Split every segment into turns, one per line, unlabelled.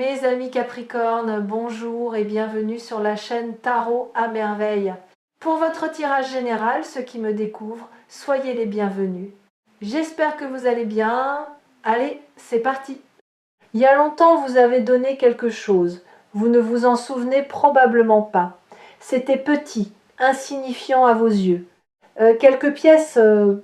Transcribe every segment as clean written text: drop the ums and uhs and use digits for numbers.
Mes amis Capricorne, bonjour et bienvenue sur la chaîne Tarot à merveille. Pour votre tirage général, ceux qui me découvrent, soyez les bienvenus. J'espère que vous allez bien. Allez, c'est parti. Il y a longtemps, vous avez donné quelque chose. Vous ne vous en souvenez probablement pas. C'était petit, insignifiant à vos yeux. Quelques pièces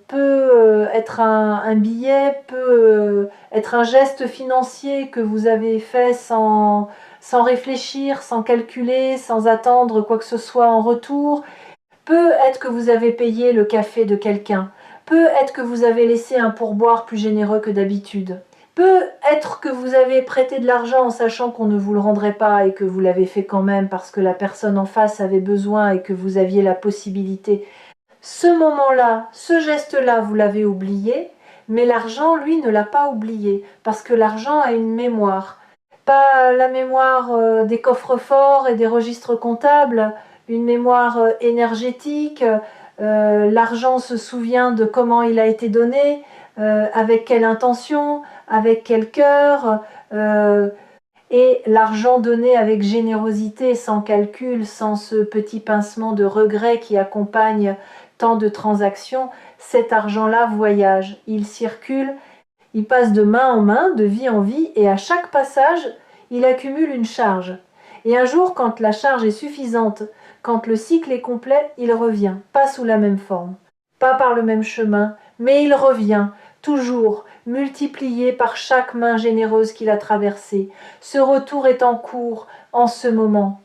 peut être un billet, peut être un geste financier que vous avez fait sans réfléchir, sans calculer, sans attendre quoi que ce soit en retour. Peut être que vous avez payé le café de quelqu'un. Peut être que vous avez laissé un pourboire plus généreux que d'habitude. Peut être que vous avez prêté de l'argent en sachant qu'on ne vous le rendrait pas et que vous l'avez fait quand même parce que la personne en face avait besoin et que vous aviez la possibilité. Ce moment-là, ce geste-là, vous l'avez oublié, mais l'argent, lui, ne l'a pas oublié, parce que l'argent a une mémoire. Pas la mémoire des coffres-forts et des registres comptables, une mémoire énergétique. L'argent se souvient de comment il a été donné, avec quelle intention, avec quel cœur. Et l'argent donné avec générosité, sans calcul, sans ce petit pincement de regret qui accompagne tant de transactions, cet argent-là voyage, il circule, il passe de main en main, de vie en vie, et à chaque passage, il accumule une charge. Et un jour, quand la charge est suffisante, quand le cycle est complet, il revient, pas sous la même forme, pas par le même chemin, mais il revient, toujours, multiplié par chaque main généreuse qu'il a traversée. Ce retour est en cours, en ce moment,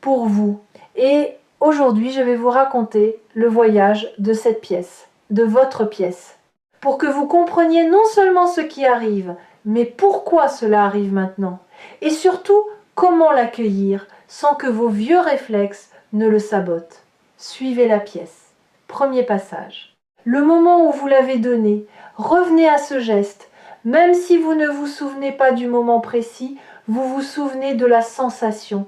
pour vous. Et aujourd'hui, je vais vous raconter le voyage de cette pièce, de votre pièce, pour que vous compreniez non seulement ce qui arrive, mais pourquoi cela arrive maintenant, et surtout comment l'accueillir sans que vos vieux réflexes ne le sabotent. Suivez la pièce. Premier passage. Le moment où vous l'avez donné, revenez à ce geste. Même si vous ne vous souvenez pas du moment précis, vous vous souvenez de la sensation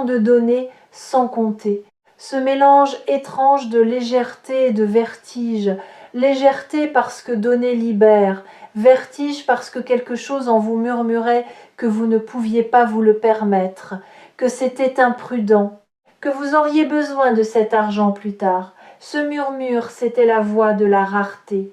de donner sans compter. Ce mélange étrange de légèreté et de vertige. Légèreté parce que donner libère, vertige parce que quelque chose en vous murmurait que vous ne pouviez pas vous le permettre, que c'était imprudent, que vous auriez besoin de cet argent plus tard. Ce murmure, c'était la voix de la rareté.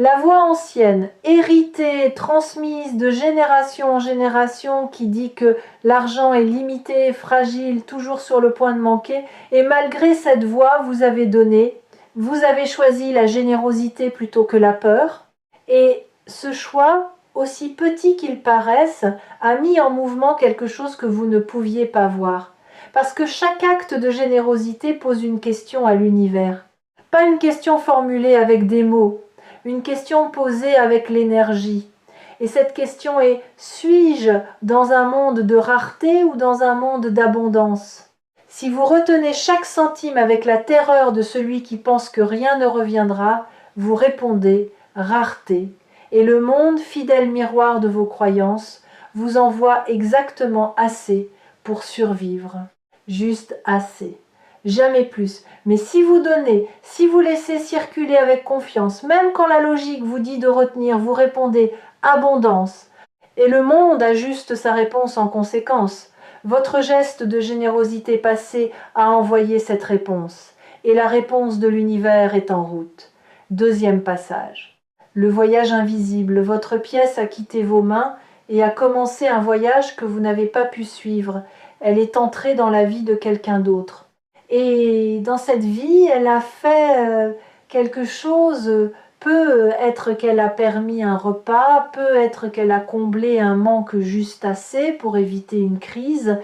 La voix ancienne, héritée, transmise de génération en génération, qui dit que l'argent est limité, fragile, toujours sur le point de manquer, et malgré cette voix, vous avez donné, vous avez choisi la générosité plutôt que la peur, et ce choix, aussi petit qu'il paraisse, a mis en mouvement quelque chose que vous ne pouviez pas voir. Parce que chaque acte de générosité pose une question à l'univers. Pas une question formulée avec des mots, une question posée avec l'énergie. Et cette question est: suis-je dans un monde de rareté ou dans un monde d'abondance? Si vous retenez chaque centime avec la terreur de celui qui pense que rien ne reviendra, vous répondez rareté. Et le monde, fidèle miroir de vos croyances, vous envoie exactement assez pour survivre. Juste assez. Jamais plus. Mais si vous donnez, si vous laissez circuler avec confiance, même quand la logique vous dit de retenir, vous répondez abondance. Et le monde ajuste sa réponse en conséquence. Votre geste de générosité passé a envoyé cette réponse. Et la réponse de l'univers est en route. Deuxième passage. Le voyage invisible. Votre pièce a quitté vos mains et a commencé un voyage que vous n'avez pas pu suivre. Elle est entrée dans la vie de quelqu'un d'autre. Et dans cette vie, elle a fait quelque chose, peut être qu'elle a permis un repas, peut être qu'elle a comblé un manque juste assez pour éviter une crise,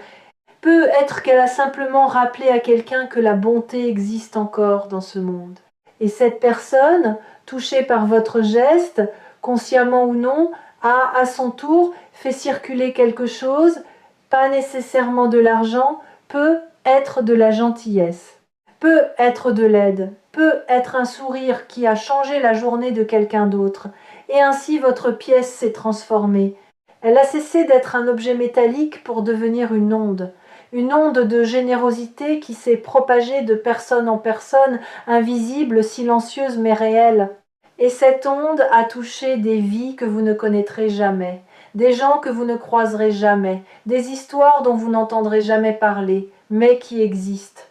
peut être qu'elle a simplement rappelé à quelqu'un que la bonté existe encore dans ce monde. Et cette personne, touchée par votre geste, consciemment ou non, a à son tour fait circuler quelque chose, pas nécessairement de l'argent, peut être de la gentillesse, peut être de l'aide, peut être un sourire qui a changé la journée de quelqu'un d'autre, et ainsi votre pièce s'est transformée. Elle a cessé d'être un objet métallique pour devenir une onde de générosité qui s'est propagée de personne en personne, invisible, silencieuse mais réelle. Et cette onde a touché des vies que vous ne connaîtrez jamais, des gens que vous ne croiserez jamais, des histoires dont vous n'entendrez jamais parler, mais qui existent,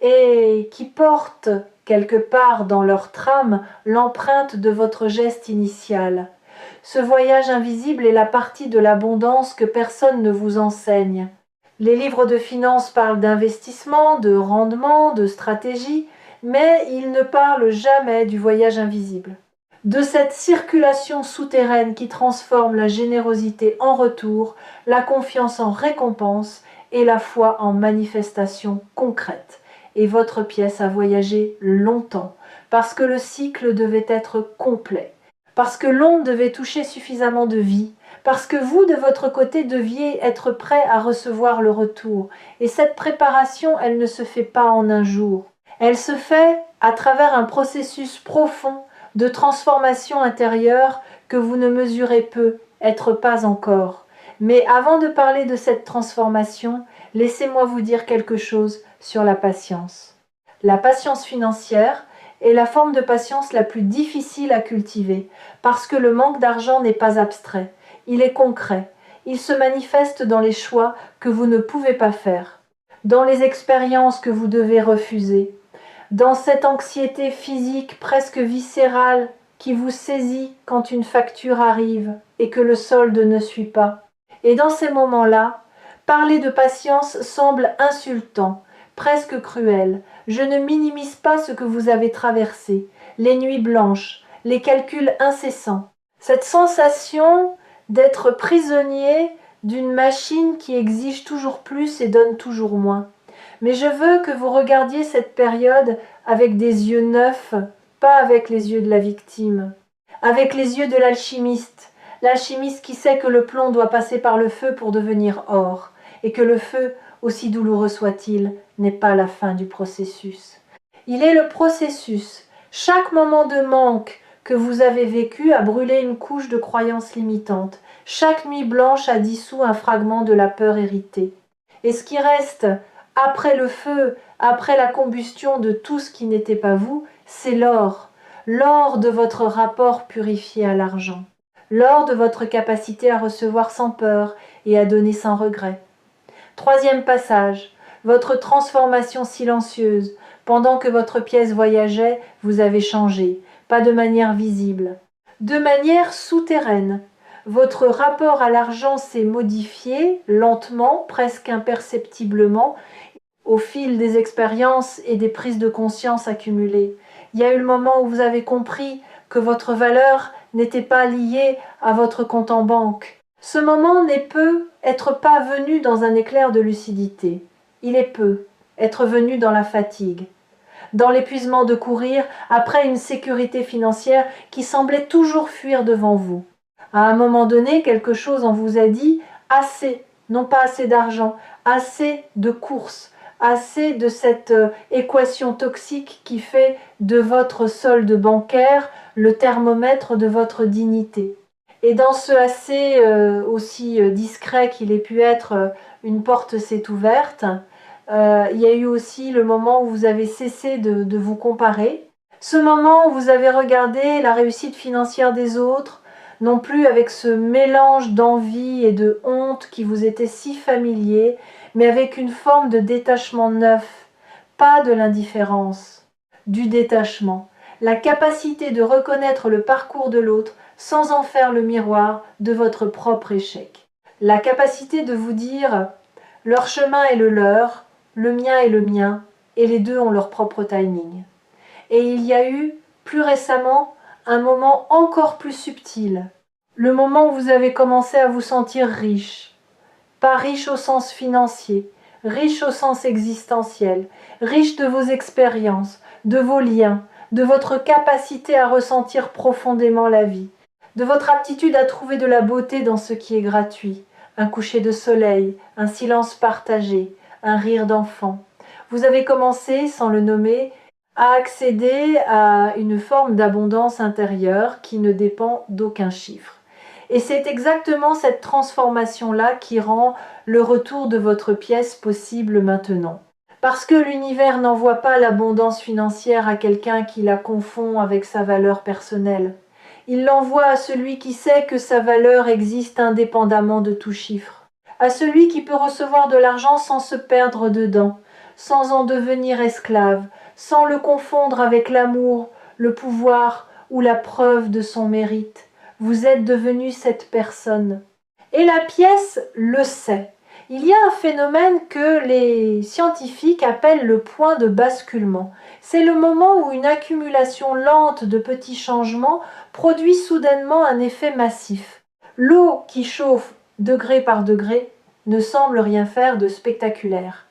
et qui portent quelque part dans leur trame l'empreinte de votre geste initial. Ce voyage invisible est la partie de l'abondance que personne ne vous enseigne. Les livres de finances parlent d'investissement, de rendement, de stratégie, mais ils ne parlent jamais du voyage invisible. De cette circulation souterraine qui transforme la générosité en retour, la confiance en récompense et la foi en manifestation concrète. Et votre pièce a voyagé longtemps, parce que le cycle devait être complet, parce que l'onde devait toucher suffisamment de vie, parce que vous, de votre côté, deviez être prêt à recevoir le retour. Et cette préparation, elle ne se fait pas en un jour. Elle se fait à travers un processus profond de transformation intérieure que vous ne mesurez peu, être pas encore. Mais avant de parler de cette transformation, laissez-moi vous dire quelque chose sur la patience. La patience financière est la forme de patience la plus difficile à cultiver, parce que le manque d'argent n'est pas abstrait, il est concret, il se manifeste dans les choix que vous ne pouvez pas faire, dans les expériences que vous devez refuser, dans cette anxiété physique presque viscérale qui vous saisit quand une facture arrive et que le solde ne suit pas. Et dans ces moments-là, parler de patience semble insultant, presque cruel. Je ne minimise pas ce que vous avez traversé, les nuits blanches, les calculs incessants. Cette sensation d'être prisonnier d'une machine qui exige toujours plus et donne toujours moins. Mais je veux que vous regardiez cette période avec des yeux neufs, pas avec les yeux de la victime, avec les yeux de l'alchimiste qui sait que le plomb doit passer par le feu pour devenir or, et que le feu, aussi douloureux soit-il, n'est pas la fin du processus. Il est le processus. Chaque moment de manque que vous avez vécu a brûlé une couche de croyances limitantes. Chaque nuit blanche a dissous un fragment de la peur héritée. Et ce qui reste après le feu, après la combustion de tout ce qui n'était pas vous, c'est l'or. L'or de votre rapport purifié à l'argent. L'or de votre capacité à recevoir sans peur et à donner sans regret. Troisième passage, votre transformation silencieuse. Pendant que votre pièce voyageait, vous avez changé, pas de manière visible, de manière souterraine. Votre rapport à l'argent s'est modifié lentement, presque imperceptiblement, au fil des expériences et des prises de conscience accumulées. Il y a eu le moment où vous avez compris que votre valeur n'était pas liée à votre compte en banque. Ce moment n'est peut être pas venu dans un éclair de lucidité. Il est peut être venu dans la fatigue, dans l'épuisement de courir après une sécurité financière qui semblait toujours fuir devant vous. À un moment donné, quelque chose en vous a dit assez, non pas assez d'argent, assez de courses, assez de cette équation toxique qui fait de votre solde bancaire le thermomètre de votre dignité. Et dans ce assez aussi discret qu'il ait pu être, une porte s'est ouverte. Il y a eu aussi le moment où vous avez cessé de vous comparer. Ce moment où vous avez regardé la réussite financière des autres, non plus avec ce mélange d'envie et de honte qui vous était si familier, mais avec une forme de détachement neuf, pas de l'indifférence, du détachement, la capacité de reconnaître le parcours de l'autre sans en faire le miroir de votre propre échec. La capacité de vous dire « leur chemin est le leur, le mien est le mien, et les deux ont leur propre timing ». Et il y a eu, plus récemment, un moment encore plus subtil, le moment où vous avez commencé à vous sentir riche. Pas riche au sens financier, riche au sens existentiel, riche de vos expériences, de vos liens, de votre capacité à ressentir profondément la vie, de votre aptitude à trouver de la beauté dans ce qui est gratuit, un coucher de soleil, un silence partagé, un rire d'enfant. Vous avez commencé, sans le nommer, à accéder à une forme d'abondance intérieure qui ne dépend d'aucun chiffre. Et c'est exactement cette transformation-là qui rend le retour de votre pièce possible maintenant. Parce que l'univers n'envoie pas l'abondance financière à quelqu'un qui la confond avec sa valeur personnelle. Il l'envoie à celui qui sait que sa valeur existe indépendamment de tout chiffre, à celui qui peut recevoir de l'argent sans se perdre dedans, sans en devenir esclave, sans le confondre avec l'amour, le pouvoir ou la preuve de son mérite. Vous êtes devenu cette personne. Et la pièce le sait. Il y a un phénomène que les scientifiques appellent le point de basculement. C'est le moment où une accumulation lente de petits changements produit soudainement un effet massif. L'eau qui chauffe degré par degré ne semble rien faire de spectaculaire.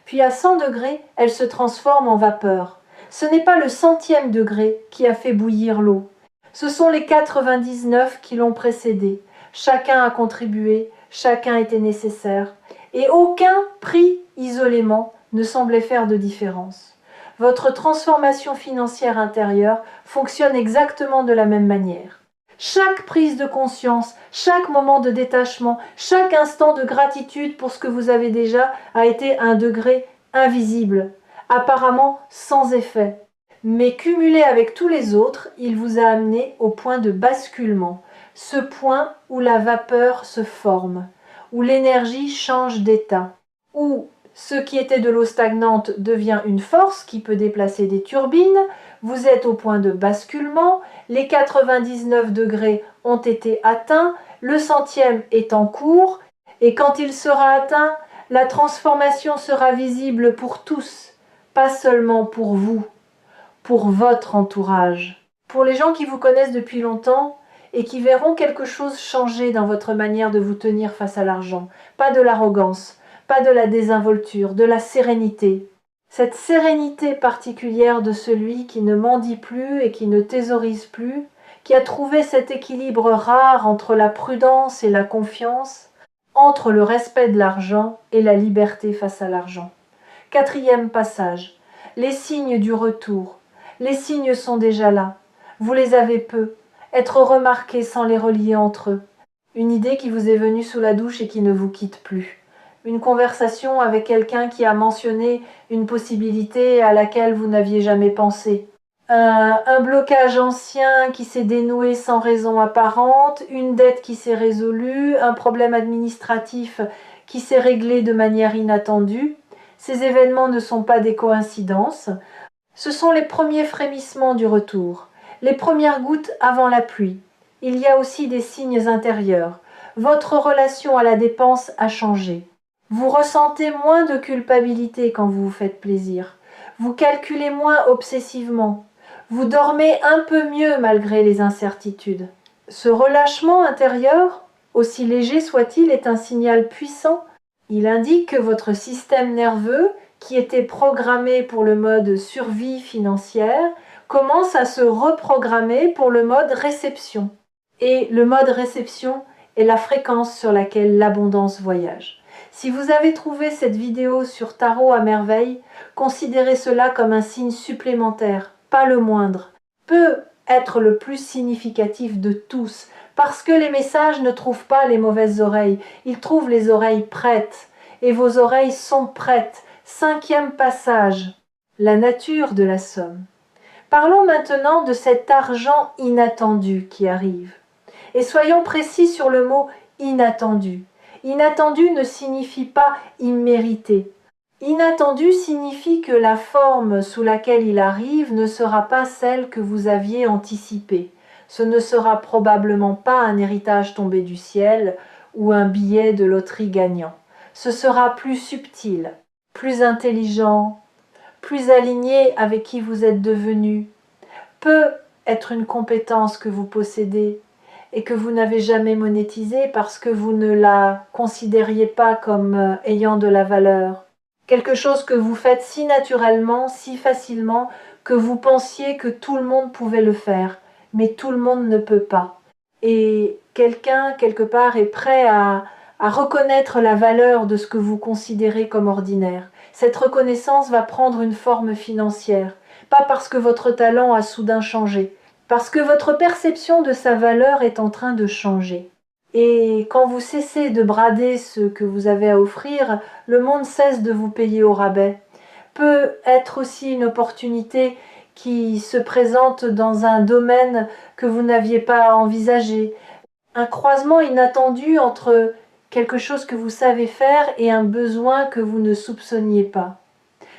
Puis à 100 degrés, elle se transforme en vapeur. Ce n'est pas le 100e degré qui a fait bouillir l'eau. Ce sont les 99 qui l'ont précédé. Chacun a contribué, chacun était nécessaire, et aucun pris isolément ne semblait faire de différence. Votre transformation financière intérieure fonctionne exactement de la même manière. Chaque prise de conscience, chaque moment de détachement, chaque instant de gratitude pour ce que vous avez déjà a été un degré invisible, apparemment sans effet. Mais cumulé avec tous les autres, il vous a amené au point de basculement, ce point où la vapeur se forme, où l'énergie change d'état, où ce qui était de l'eau stagnante devient une force qui peut déplacer des turbines, vous êtes au point de basculement, les 99 degrés ont été atteints, le 100e est en cours, et quand il sera atteint, la transformation sera visible pour tous, pas seulement pour vous, pour votre entourage. Pour les gens qui vous connaissent depuis longtemps et qui verront quelque chose changer dans votre manière de vous tenir face à l'argent, pas de l'arrogance, pas de la désinvolture, de la sérénité. Cette sérénité particulière de celui qui ne mendie plus et qui ne thésaurise plus, qui a trouvé cet équilibre rare entre la prudence et la confiance, entre le respect de l'argent et la liberté face à l'argent. 4e passage. Les signes du retour. Les signes sont déjà là. Vous les avez peu. Être remarqué sans les relier entre eux. Une idée qui vous est venue sous la douche et qui ne vous quitte plus. Une conversation avec quelqu'un qui a mentionné une possibilité à laquelle vous n'aviez jamais pensé. Un blocage ancien qui s'est dénoué sans raison apparente, une dette qui s'est résolue, un problème administratif qui s'est réglé de manière inattendue. Ces événements ne sont pas des coïncidences. Ce sont les premiers frémissements du retour, les premières gouttes avant la pluie. Il y a aussi des signes intérieurs. Votre relation à la dépense a changé. Vous ressentez moins de culpabilité quand vous vous faites plaisir. Vous calculez moins obsessivement. Vous dormez un peu mieux malgré les incertitudes. Ce relâchement intérieur, aussi léger soit-il, est un signal puissant. Il indique que votre système nerveux, qui était programmé pour le mode survie financière, commence à se reprogrammer pour le mode réception. Et le mode réception est la fréquence sur laquelle l'abondance voyage. Si vous avez trouvé cette vidéo sur Tarot à merveille, considérez cela comme un signe supplémentaire, pas le moindre. Peut être le plus significatif de tous, parce que les messages ne trouvent pas les mauvaises oreilles, ils trouvent les oreilles prêtes, et vos oreilles sont prêtes. 5e passage, la nature de la somme. Parlons maintenant de cet argent inattendu qui arrive. Et soyons précis sur le mot inattendu. Inattendu ne signifie pas immérité. Inattendu signifie que la forme sous laquelle il arrive ne sera pas celle que vous aviez anticipée. Ce ne sera probablement pas un héritage tombé du ciel ou un billet de loterie gagnant. Ce sera plus subtil, plus intelligent, plus aligné avec qui vous êtes devenu. Peut être une compétence que vous possédez et que vous n'avez jamais monétisée parce que vous ne la considériez pas comme ayant de la valeur. Quelque chose que vous faites si naturellement, si facilement, que vous pensiez que tout le monde pouvait le faire, mais tout le monde ne peut pas. Et quelqu'un, quelque part, est prêt à reconnaître la valeur de ce que vous considérez comme ordinaire. Cette reconnaissance va prendre une forme financière, pas parce que votre talent a soudain changé, parce que votre perception de sa valeur est en train de changer. Et quand vous cessez de brader ce que vous avez à offrir, le monde cesse de vous payer au rabais. Peut être aussi une opportunité qui se présente dans un domaine que vous n'aviez pas envisagé. Un croisement inattendu entre quelque chose que vous savez faire et un besoin que vous ne soupçonniez pas.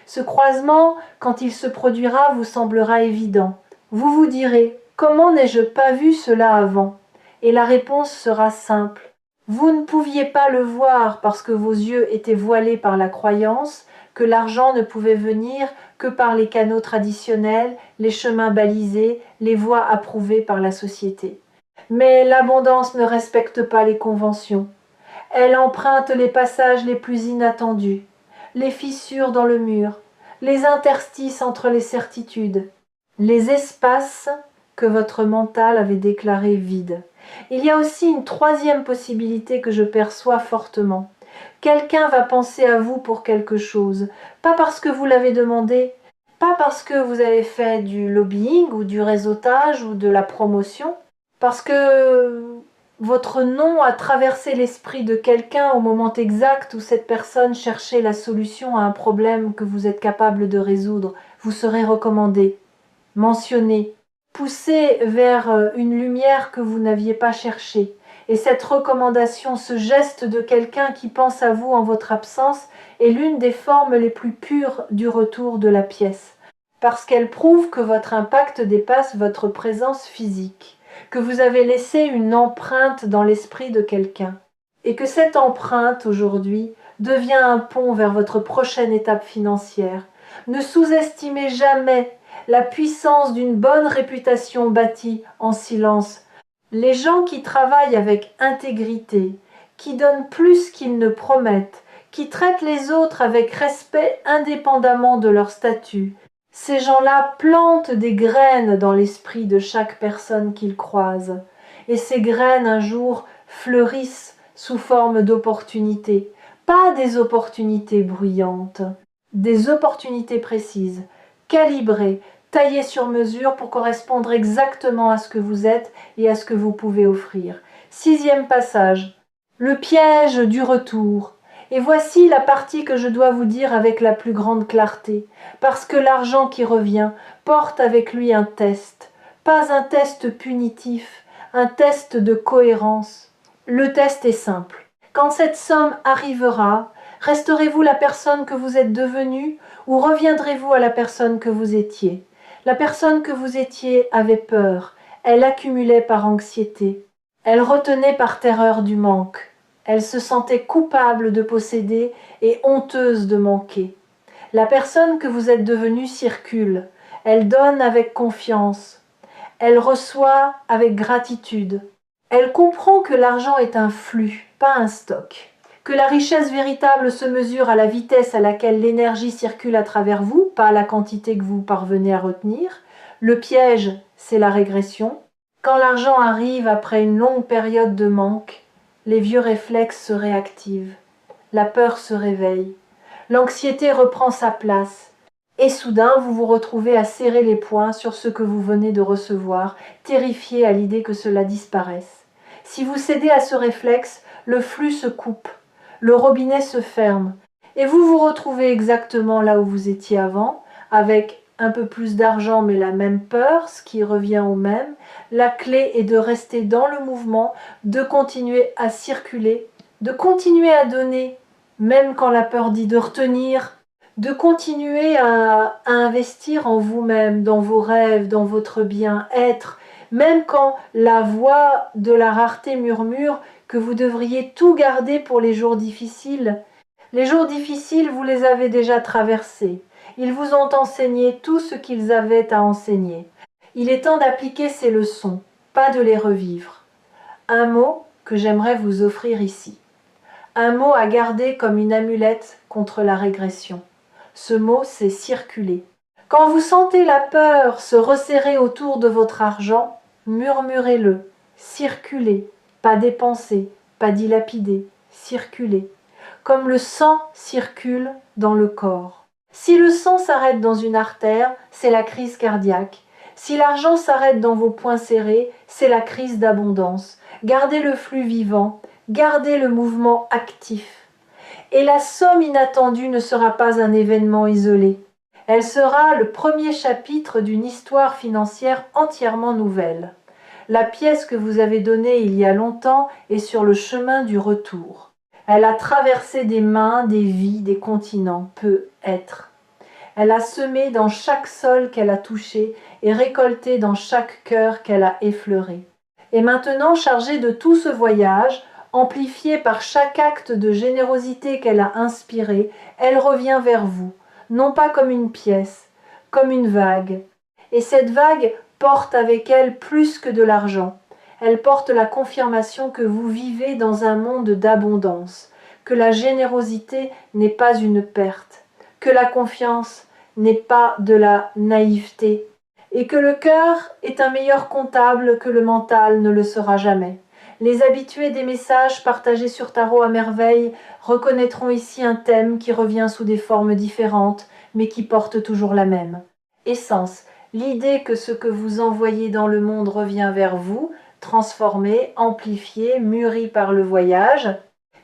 Ce croisement, quand il se produira, vous semblera évident. Vous vous direz « Comment n'ai-je pas vu cela avant ?» Et la réponse sera simple. Vous ne pouviez pas le voir parce que vos yeux étaient voilés par la croyance que l'argent ne pouvait venir que par les canaux traditionnels, les chemins balisés, les voies approuvées par la société. Mais l'abondance ne respecte pas les conventions. Elle emprunte les passages les plus inattendus, les fissures dans le mur, les interstices entre les certitudes, les espaces que votre mental avait déclarés vides. Il y a aussi une troisième possibilité que je perçois fortement. Quelqu'un va penser à vous pour quelque chose, pas parce que vous l'avez demandé, pas parce que vous avez fait du lobbying ou du réseautage ou de la promotion, parce que votre nom a traversé l'esprit de quelqu'un au moment exact où cette personne cherchait la solution à un problème que vous êtes capable de résoudre. Vous serez recommandé, mentionné, poussé vers une lumière que vous n'aviez pas cherchée. Et cette recommandation, ce geste de quelqu'un qui pense à vous en votre absence, est l'une des formes les plus pures du retour de la pièce, parce qu'elle prouve que votre impact dépasse votre présence physique, que vous avez laissé une empreinte dans l'esprit de quelqu'un, et que cette empreinte, aujourd'hui, devient un pont vers votre prochaine étape financière. Ne sous-estimez jamais la puissance d'une bonne réputation bâtie en silence. Les gens qui travaillent avec intégrité, qui donnent plus qu'ils ne promettent, qui traitent les autres avec respect indépendamment de leur statut, ces gens-là plantent des graines dans l'esprit de chaque personne qu'ils croisent. Et ces graines, un jour, fleurissent sous forme d'opportunités. Pas des opportunités bruyantes, des opportunités précises, calibrées, taillées sur mesure pour correspondre exactement à ce que vous êtes et à ce que vous pouvez offrir. 6e passage. Le piège du retour. Et voici la partie que je dois vous dire avec la plus grande clarté, parce que l'argent qui revient porte avec lui un test, pas un test punitif, un test de cohérence. Le test est simple. Quand cette somme arrivera, resterez-vous la personne que vous êtes devenue ou reviendrez-vous à la personne que vous étiez? La personne que vous étiez avait peur, elle accumulait par anxiété, elle retenait par terreur du manque. Elle se sentait coupable de posséder et honteuse de manquer. La personne que vous êtes devenue circule. Elle donne avec confiance. Elle reçoit avec gratitude. Elle comprend que l'argent est un flux, pas un stock. Que la richesse véritable se mesure à la vitesse à laquelle l'énergie circule à travers vous, pas à la quantité que vous parvenez à retenir. Le piège, c'est la régression. Quand l'argent arrive après une longue période de manque, les vieux réflexes se réactivent, la peur se réveille, l'anxiété reprend sa place, et soudain vous vous retrouvez à serrer les poings sur ce que vous venez de recevoir, terrifié à l'idée que cela disparaisse. Si vous cédez à ce réflexe, le flux se coupe, le robinet se ferme, et vous vous retrouvez exactement là où vous étiez avant, avec un peu plus d'argent mais la même peur, ce qui revient au même. La clé est de rester dans le mouvement, de continuer à circuler, de continuer à donner, même quand la peur dit de retenir, de continuer à investir en vous-même, dans vos rêves, dans votre bien-être, même quand la voix de la rareté murmure que vous devriez tout garder pour les jours difficiles. Les jours difficiles, vous les avez déjà traversés. Ils vous ont enseigné tout ce qu'ils avaient à enseigner. Il est temps d'appliquer ces leçons, pas de les revivre. Un mot que j'aimerais vous offrir ici. Un mot à garder comme une amulette contre la régression. Ce mot, c'est circuler. Quand vous sentez la peur se resserrer autour de votre argent, murmurez-le. Circulez, pas dépenser, pas dilapider, circulez. Comme le sang circule dans le corps. Si le sang s'arrête dans une artère, c'est la crise cardiaque. Si l'argent s'arrête dans vos poings serrés, c'est la crise d'abondance. Gardez le flux vivant, gardez le mouvement actif. Et la somme inattendue ne sera pas un événement isolé. Elle sera le premier chapitre d'une histoire financière entièrement nouvelle. La pièce que vous avez donnée il y a longtemps est sur le chemin du retour. Elle a traversé des mains, des vies, des continents, peut être. Elle a semé dans chaque sol qu'elle a touché et récolté dans chaque cœur qu'elle a effleuré. Et maintenant, chargée de tout ce voyage, amplifiée par chaque acte de générosité qu'elle a inspiré, elle revient vers vous, non pas comme une pièce, comme une vague. Et cette vague porte avec elle plus que de l'argent. Elle porte la confirmation que vous vivez dans un monde d'abondance, que la générosité n'est pas une perte, que la confiance n'est pas de la naïveté, et que le cœur est un meilleur comptable que le mental ne le sera jamais. Les habitués des messages partagés sur Tarot à merveille reconnaîtront ici un thème qui revient sous des formes différentes, mais qui porte toujours la même. Essence, l'idée que ce que vous envoyez dans le monde revient vers vous, transformé, amplifié, mûri par le voyage,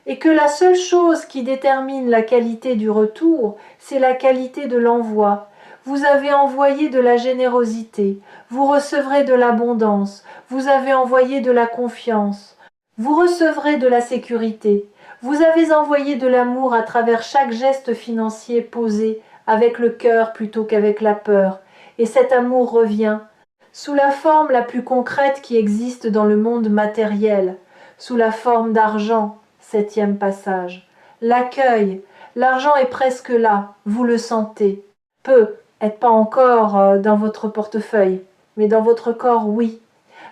et que la seule chose qui détermine la qualité du retour, c'est la qualité de l'envoi. Vous avez envoyé de la générosité, vous recevrez de l'abondance, vous avez envoyé de la confiance, vous recevrez de la sécurité, vous avez envoyé de l'amour à travers chaque geste financier posé avec le cœur plutôt qu'avec la peur, et cet amour revient, sous la forme la plus concrète qui existe dans le monde matériel, sous la forme d'argent. Septième passage. L'accueil. L'argent est presque là, vous le sentez. Peut être pas encore dans votre portefeuille, mais dans votre corps, oui.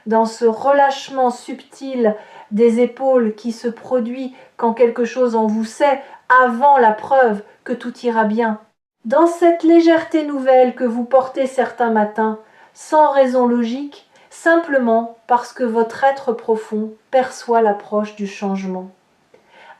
Dans ce relâchement subtil des épaules qui se produit quand quelque chose en vous sait, avant la preuve que tout ira bien. Dans cette légèreté nouvelle que vous portez certains matins, sans raison logique, simplement parce que votre être profond perçoit l'approche du changement.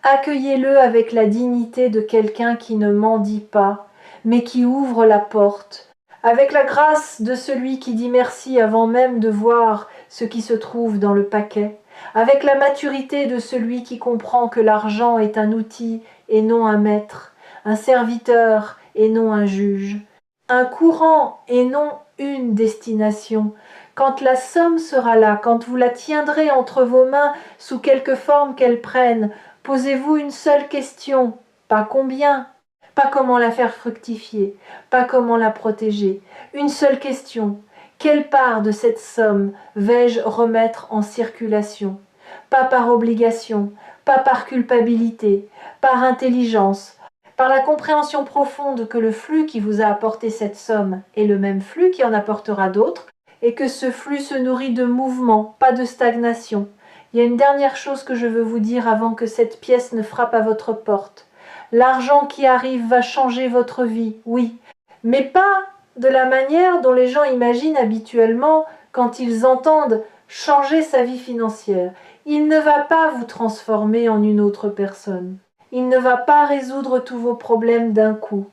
Accueillez-le avec la dignité de quelqu'un qui ne mendie pas, mais qui ouvre la porte, avec la grâce de celui qui dit merci avant même de voir ce qui se trouve dans le paquet, avec la maturité de celui qui comprend que l'argent est un outil et non un maître, un serviteur et non un juge, un courant et non une destination. Quand la somme sera là, quand vous la tiendrez entre vos mains sous quelque forme qu'elle prenne, posez-vous une seule question, pas combien, pas comment la faire fructifier, pas comment la protéger. Une seule question, quelle part de cette somme vais-je remettre en circulation? Pas par obligation, pas par culpabilité, par intelligence, par la compréhension profonde que le flux qui vous a apporté cette somme est le même flux qui en apportera d'autres, et que ce flux se nourrit de mouvement, pas de stagnation. Il y a une dernière chose que je veux vous dire avant que cette pièce ne frappe à votre porte. L'argent qui arrive va changer votre vie, oui, mais pas de la manière dont les gens imaginent habituellement quand ils entendent changer sa vie financière. Il ne va pas vous transformer en une autre personne. Il ne va pas résoudre tous vos problèmes d'un coup.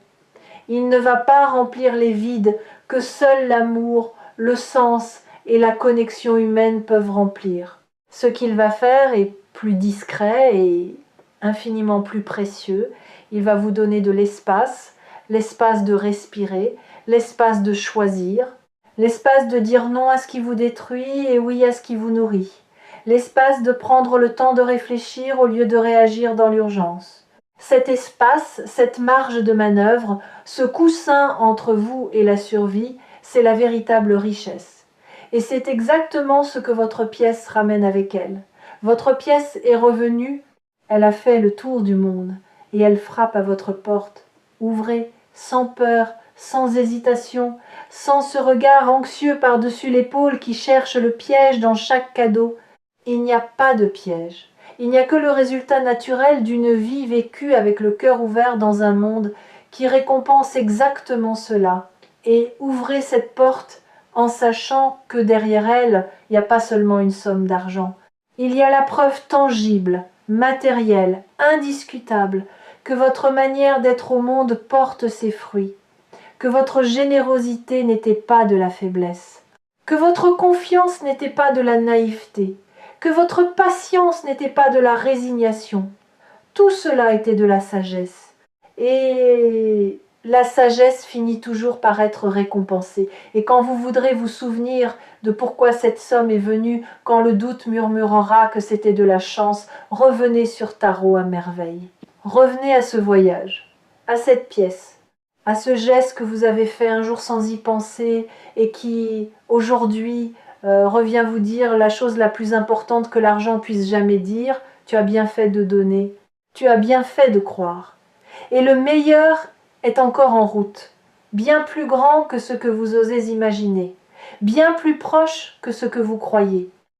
Il ne va pas remplir les vides que seul l'amour, le sens et la connexion humaine peuvent remplir. Ce qu'il va faire est plus discret et infiniment plus précieux. Il va vous donner de l'espace, l'espace de respirer, l'espace de choisir, l'espace de dire non à ce qui vous détruit et oui à ce qui vous nourrit, l'espace de prendre le temps de réfléchir au lieu de réagir dans l'urgence. Cet espace, cette marge de manœuvre, ce coussin entre vous et la survie, c'est la véritable richesse. Et c'est exactement ce que votre pièce ramène avec elle. Votre pièce est revenue, elle a fait le tour du monde, et elle frappe à votre porte. Ouvrez, sans peur, sans hésitation, sans ce regard anxieux par-dessus l'épaule qui cherche le piège dans chaque cadeau. Il n'y a pas de piège. Il n'y a que le résultat naturel d'une vie vécue avec le cœur ouvert dans un monde qui récompense exactement cela. Et ouvrez cette porte en sachant que derrière elle, il n'y a pas seulement une somme d'argent. Il y a la preuve tangible, matérielle, indiscutable, que votre manière d'être au monde porte ses fruits, que votre générosité n'était pas de la faiblesse, que votre confiance n'était pas de la naïveté, que votre patience n'était pas de la résignation. Tout cela était de la sagesse. Et La sagesse finit toujours par être récompensée. Et quand vous voudrez vous souvenir de pourquoi cette somme est venue, quand le doute murmurera que c'était de la chance, revenez sur Tarot à merveille. Revenez à ce voyage, à cette pièce, à ce geste que vous avez fait un jour sans y penser et qui, aujourd'hui, revient vous dire la chose la plus importante que l'argent puisse jamais dire, tu as bien fait de donner, tu as bien fait de croire. Et le meilleur est encore en route, bien plus grand que ce que vous osez imaginer, bien plus proche que ce que vous croyez.